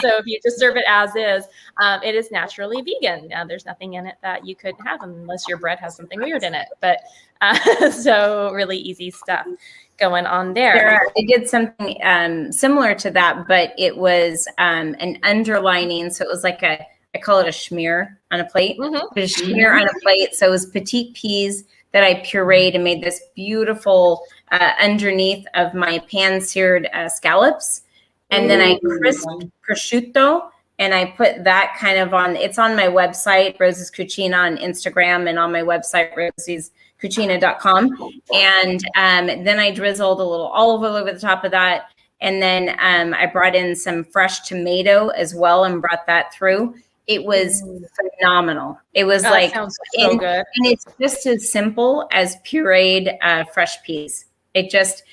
So if you just serve it as is, it is naturally vegan. There's nothing in it that you couldn't have unless your bread has something weird in it. But so really easy stuff going on there. I did something similar to that, but it was an underlining. So it was like I call it a schmear on a plate. A schmear on a plate. So it was petite peas that I pureed and made this beautiful underneath of my pan-seared scallops. And then I crisped prosciutto, and I put that kind of on. It's on my website, Rosie's Cucina, on Instagram, and on my website, rosiescucina.com. And then I drizzled a little olive oil over the top of that. And then I brought in some fresh tomato as well and brought that through. It was phenomenal. It was like, sounds so good. And it's just as simple as pureed fresh peas. They're just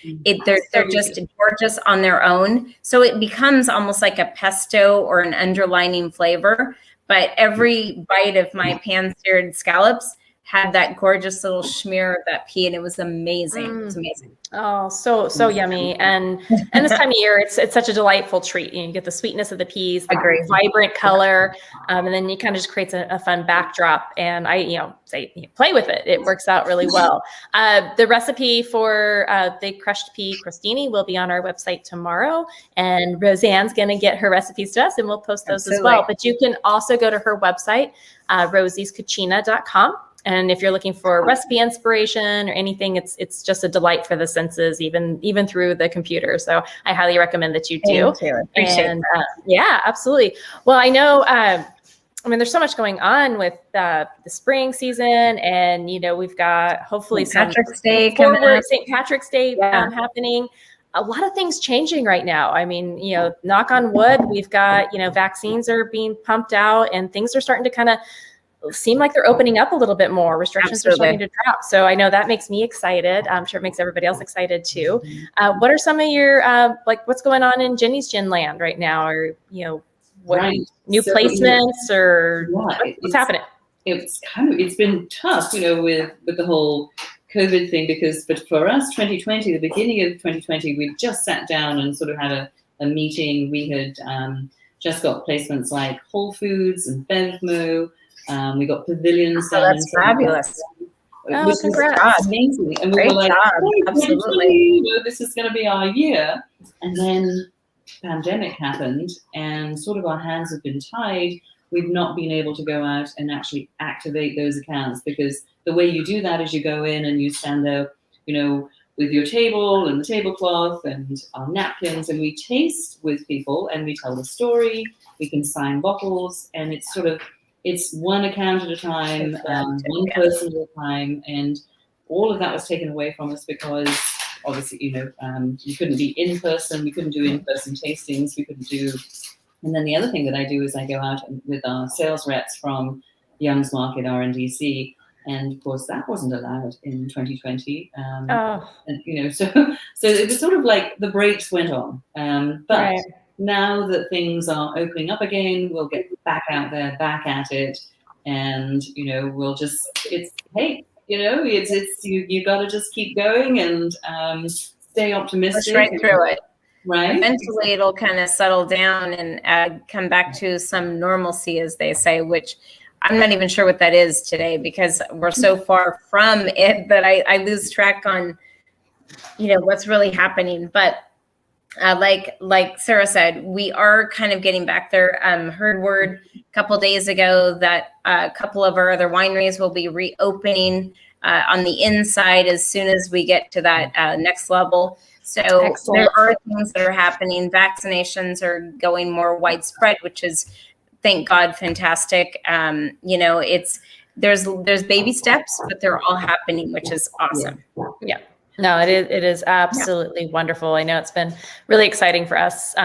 gorgeous on their own. So it becomes almost like a pesto or an underlining flavor. But every bite of my pan-seared scallops had that gorgeous little schmear of that pea, and it was amazing. It was amazing. Oh, so yummy. And this time of year, it's such a delightful treat. You get the sweetness of the peas, the vibrant color, and then it kind of just creates a fun backdrop. And I, say play with it. It works out really well. The recipe for the crushed pea crostini will be on our website tomorrow, and Roseanne's going to get her recipes to us, and we'll post those as well. But you can also go to her website, rosiescucina.com. And if you're looking for recipe inspiration or anything, it's just a delight for the senses, even through the computer. So I highly recommend that you do. Thank you. Appreciate And yeah, absolutely. Well, I know, I mean, there's so much going on with the spring season, and we've got hopefully St. Patrick's Day coming forward up. St. Patrick's Day happening. A lot of things changing right now. I mean, knock on wood, we've got vaccines are being pumped out, and things are starting to kind of seem like they're opening up a little bit more. Restrictions are starting to drop. So I know that makes me excited. I'm sure it makes everybody else excited too. What are some of your what's going on in Jenny's Gin land right now, or new placements, or what's happening? It's been tough, with the whole COVID thing, but for us, 2020, the beginning of 2020, we just sat down and sort of had a meeting. We had just got placements like Whole Foods and Bevmo. We got pavilions. Oh, that's fabulous. Which congrats. Amazing. And we Great were like, job. Absolutely. This is going to be our year. And then pandemic happened, and sort of our hands have been tied. We've not been able to go out and actually activate those accounts, because the way you do that is you go in and you stand there, with your table and the tablecloth and our napkins, and we taste with people and we tell the story. We can sign bottles, and it's one account at a time, one person at a time, and all of that was taken away from us because obviously, you couldn't be in person. We couldn't do in-person tastings. We couldn't do. And then the other thing that I do is I go out with our sales reps from Young's Market RNDC, and of course that wasn't allowed in 2020. And so it was sort of like the brakes went on. But now that things are opening up again, we'll get back out there, back at it, and we'll just you got to just keep going and stay optimistic. Push right through it. Right. Eventually, it'll kind of settle down and come back to some normalcy, as they say, which I'm not even sure what that is today, because we're so far from it that I lose track on, what's really happening. But like Sarah said, we are kind of getting back there. Heard word a couple days ago that a couple of our other wineries will be reopening on the inside as soon as we get to that next level. So excellent. There are things that are happening. Vaccinations are going more widespread, which is, thank God, fantastic. There's baby steps, but they're all happening, which is awesome. Yeah. No, it is absolutely wonderful. I know it's been really exciting for us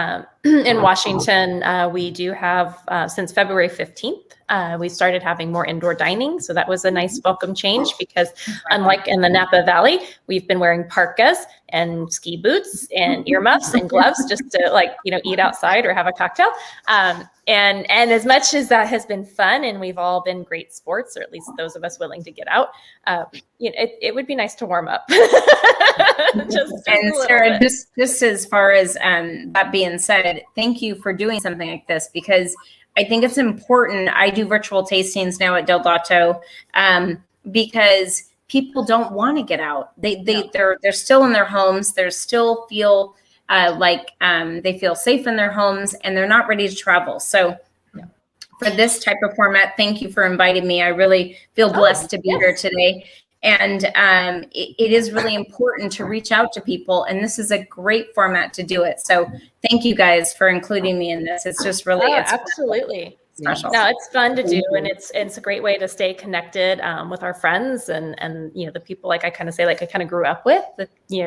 in Washington. We do have since February 15th. We started having more indoor dining. So that was a nice welcome change, because unlike in the Napa Valley, we've been wearing parkas and ski boots and earmuffs and gloves just to eat outside or have a cocktail. And as much as that has been fun, and we've all been great sports, or at least those of us willing to get out, it would be nice to warm up. And Sarah, just as far as that being said, thank you for doing something like this, because I think it's important. I do virtual tastings now at Del Dato because people don't want to get out. They're still in their homes. They still feel they feel safe in their homes, and they're not ready to travel. So for this type of format, thank you for inviting me. I really feel blessed to be here today. And it is really important to reach out to people, and this is a great format to do it. So thank you guys for including me in this. It's just really absolutely special. No, it's fun to do, and it's a great way to stay connected with our friends and the people, like I kind of say, like I kind of grew up with,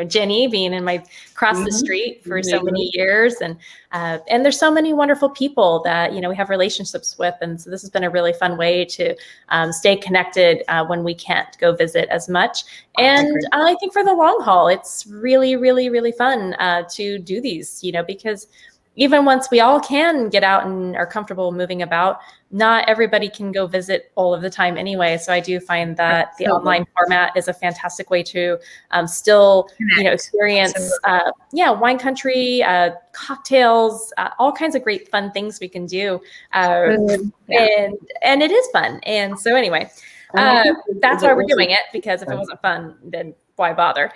Jenny being in my across the street for so many years, and there's so many wonderful people that we have relationships with, and so this has been a really fun way to stay connected when we can't go visit as much. And I think for the long haul, it's really, really, really fun to do these, because even once we all can get out and are comfortable moving about, not everybody can go visit all of the time anyway. So I do find that the online format is a fantastic way to still, experience, wine country, cocktails, all kinds of great fun things we can do. And it is fun. And so anyway, that's why we're doing it, because if it wasn't fun, then why bother?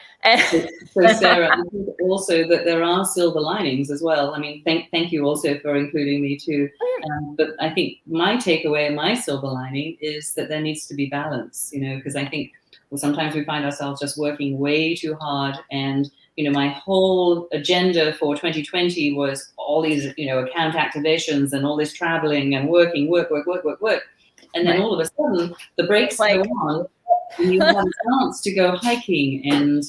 So Sarah, I think also that there are silver linings as well. I mean, thank you also for including me too. But I think my takeaway and my silver lining is that there needs to be balance, because I think sometimes we find ourselves just working way too hard. And, my whole agenda for 2020 was all these, account activations and all this traveling and working, work. And then all of a sudden the brakes go on and you have a chance to go hiking and,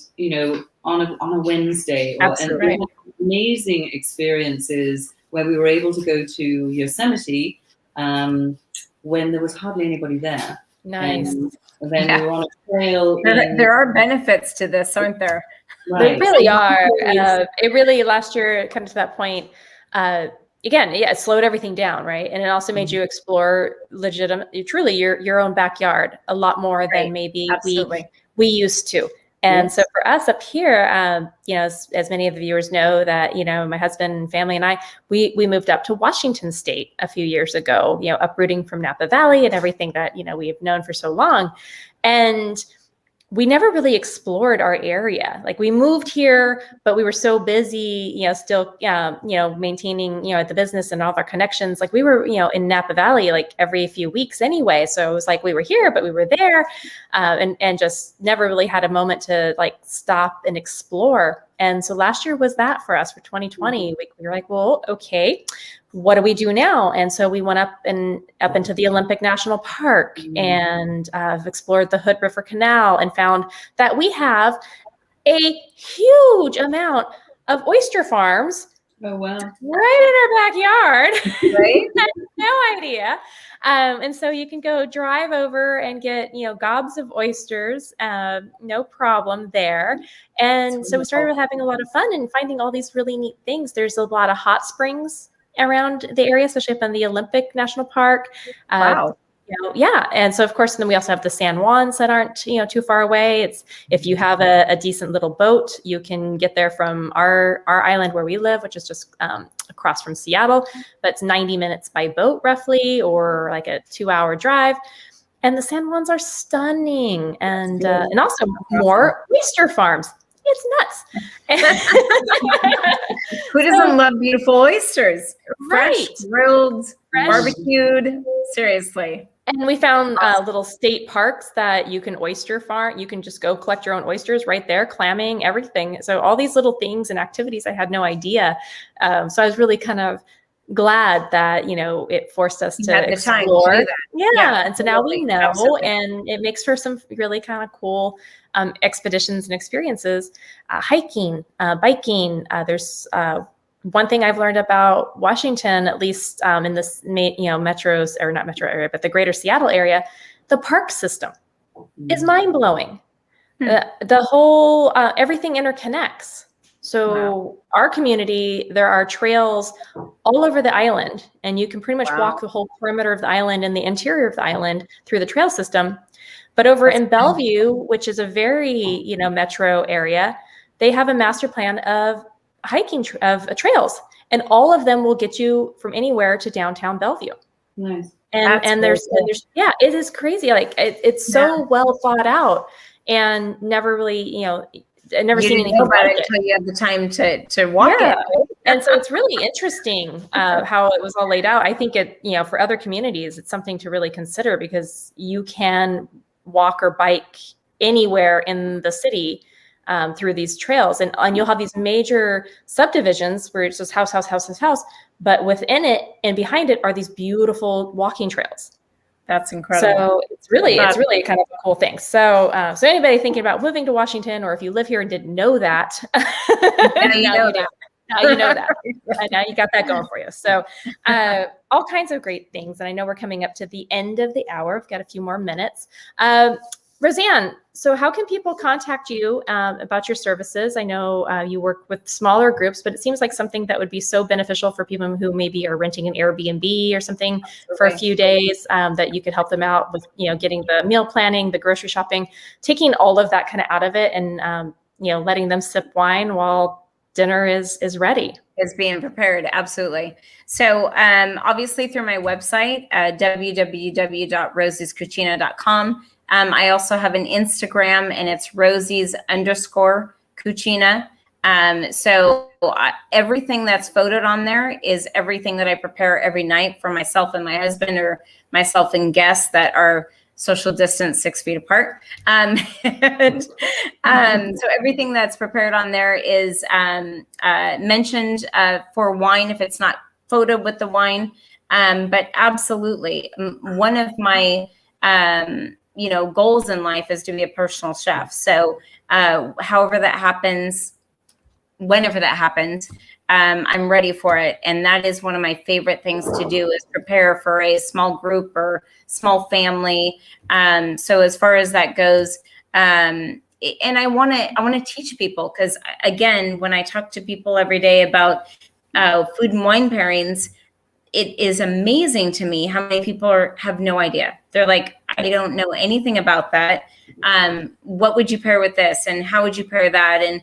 on a Wednesday. And we had amazing experiences where we were able to go to Yosemite when there was hardly anybody there. Nice. And then we were on a trail. There are benefits to this, aren't there? There really are. It really, last year, kind of to that point, again, it slowed everything down, right? And it also made you explore truly your own backyard a lot more than maybe we used to. And so for us up here, as many of the viewers know that, my husband and family and I, we moved up to Washington State a few years ago, uprooting from Napa Valley and everything that, we have known for so long. And we never really explored our area. Like, we moved here, but we were so busy, still, maintaining, the business and all of our connections. Like, we were, in Napa Valley, like every few weeks anyway. So it was like we were here, but we were there, and just never really had a moment to like stop and explore. And so last year was that for us for 2020. We were like, well, okay, what do we do now? And so we went up into the Olympic National Park and explored the Hood River Canal and found that we have a huge amount of oyster farms. Oh, wow. Right in our backyard. Right? I had no idea. And so you can go drive over and get, gobs of oysters, no problem there. And so we started having a lot of fun and finding all these really neat things. There's a lot of hot springs around the area, especially up in the Olympic National Park. Wow. And so of course, then we also have the San Juans that aren't, too far away. It's, if you have a decent little boat, you can get there from our island where we live, which is just across from Seattle, but it's 90 minutes by boat roughly, or like a 2-hour drive. And the San Juans are stunning. And also more oyster farms. It's nuts. Who doesn't love beautiful oysters? Fresh, grilled, barbecued. Seriously. And we found little state parks that you can oyster farm. You can just go collect your own oysters right there, clamming, everything. So all these little things and activities I had no idea. So I was really kind of glad that, it forced us to explore. To yeah. And so now we know, and it makes for some really kind of cool expeditions and experiences, hiking, biking. There's one thing I've learned about Washington, at least in this, metros, or not metro area, but the greater Seattle area, the park system is mind blowing. The whole, everything interconnects. So our community, there are trails all over the island, and you can pretty much walk the whole perimeter of the island and the interior of the island through the trail system. But over in Bellevue, which is a very, metro area, they have a master plan of hiking of trails, and all of them will get you from anywhere to downtown Bellevue. Nice. And there's it is crazy. Like it's so well thought out, and never really, I never seen anything about it until you had the time to walk it. And so it's really interesting how it was all laid out. I think it, for other communities, it's something to really consider, because you can walk or bike anywhere in the city through these trails, and you'll have these major subdivisions where it's just house, but within it and behind it are these beautiful walking trails. That's incredible. So it's really kind of a cool thing. So so anybody thinking about moving to Washington, or if you live here and didn't know that, now you know that. Now you got that going for you. So all kinds of great things. And I know we're coming up to the end of the hour. We've got a few more minutes. Roseanne, so how can people contact you about your services? I know you work with smaller groups, but it seems like something that would be so beneficial for people who maybe are renting an Airbnb or something for a few days, that you could help them out with, getting the meal planning, the grocery shopping, taking all of that kind of out of it, and, letting them sip wine while dinner is ready. Is being prepared. Absolutely. So obviously through my website, www.rosescucina.com. I also have an Instagram, and it's Rosie's_Cucina. So everything that's photoed on there is everything that I prepare every night for myself and my husband, or myself and guests that are social distance 6 feet apart. So everything that's prepared on there is mentioned for wine if it's not photoed with the wine. But absolutely, one of my goals in life is to be a personal chef. So however that happens, whenever that happens, I'm ready for it. And that is one of my favorite things to do, is prepare for a small group or small family. So as far as that goes, and I want to teach people, because again, when I talk to people every day about food and wine pairings, it is amazing to me how many people have no idea. They're like, I don't know anything about that. What would you pair with this? And how would you pair that? And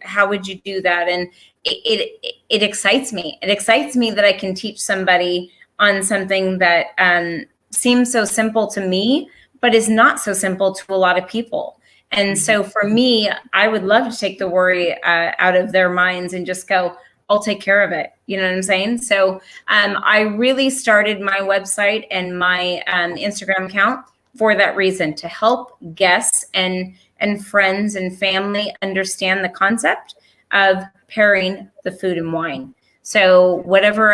how would you do that? And it excites me. It excites me that I can teach somebody on something that seems so simple to me, but is not so simple to a lot of people. And so for me, I would love to take the worry out of their minds and just go, I'll take care of it. You know what I'm saying? So I really started my website and my Instagram account for that reason, to help guests and friends and family understand the concept of pairing the food and wine. So whatever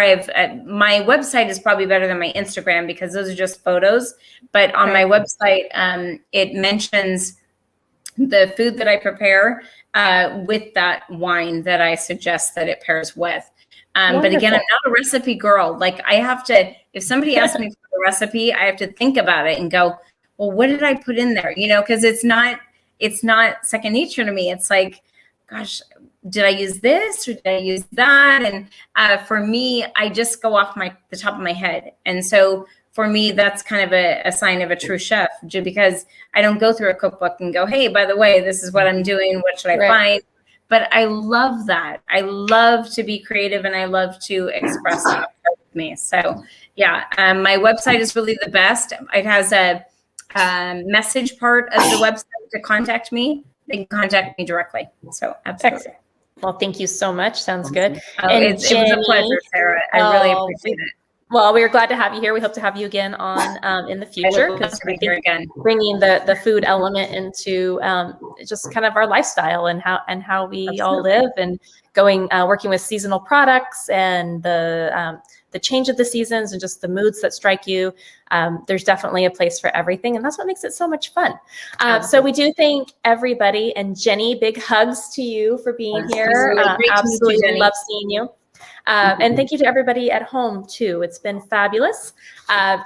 my website is probably better than my Instagram, because those are just photos. But on my website, it mentions the food that I prepare with that wine that I suggest that it pairs with. But again, I'm not a recipe girl. Like, I have to, if somebody asks me for a recipe, I have to think about it and go, well, what did I put in there? Because it's not second nature to me. It's like, gosh, did I use this or did I use that? And for me, I just go off the top of my head. And so for me, that's kind of a sign of a true chef, because I don't go through a cookbook and go, hey, by the way, this is what I'm doing. What should I find? But I love that. I love to be creative, and I love to express that with me. So yeah, my website is really the best. It has a message part of the website to contact me. They can contact me directly. So absolutely. Excellent. Well, thank you so much. Sounds good. And it was a pleasure, Sarah. I really appreciate it. Well, we are glad to have you here. We hope to have you again on in the future, because we think bringing the food element into just kind of our lifestyle and how we all live, and working with seasonal products and the change of the seasons and just the moods that strike you. There's definitely a place for everything, and that's what makes it so much fun. So we do thank everybody, and Jenny, big hugs to you for being here. Absolutely love seeing you. And thank you to everybody at home too. It's been fabulous.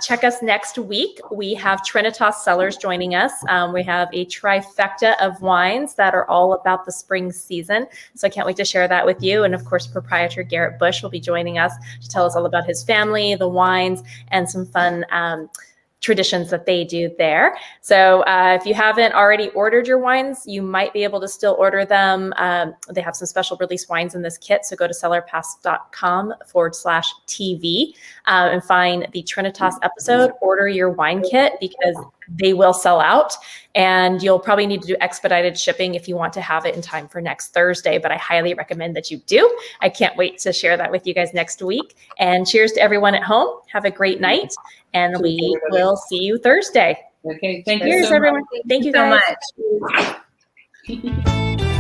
Check us next week. We have Trinitas Cellars joining us. We have a trifecta of wines that are all about the spring season. So I can't wait to share that with you. And of course, proprietor Garrett Bush will be joining us to tell us all about his family, the wines, and some fun traditions that they do there. So if you haven't already ordered your wines, you might be able to still order them. They have some special release wines in this kit. So go to cellarpass.com/TV and find the Trinitas episode, order your wine kit, because they will sell out, and you'll probably need to do expedited shipping if you want to have it in time for next Thursday, but I highly recommend that you do. I can't wait to share that with you guys next week. And cheers to everyone at home. Have a great night, and we will see you Thursday. Okay, thank you. Cheers, everyone. Thank you so much.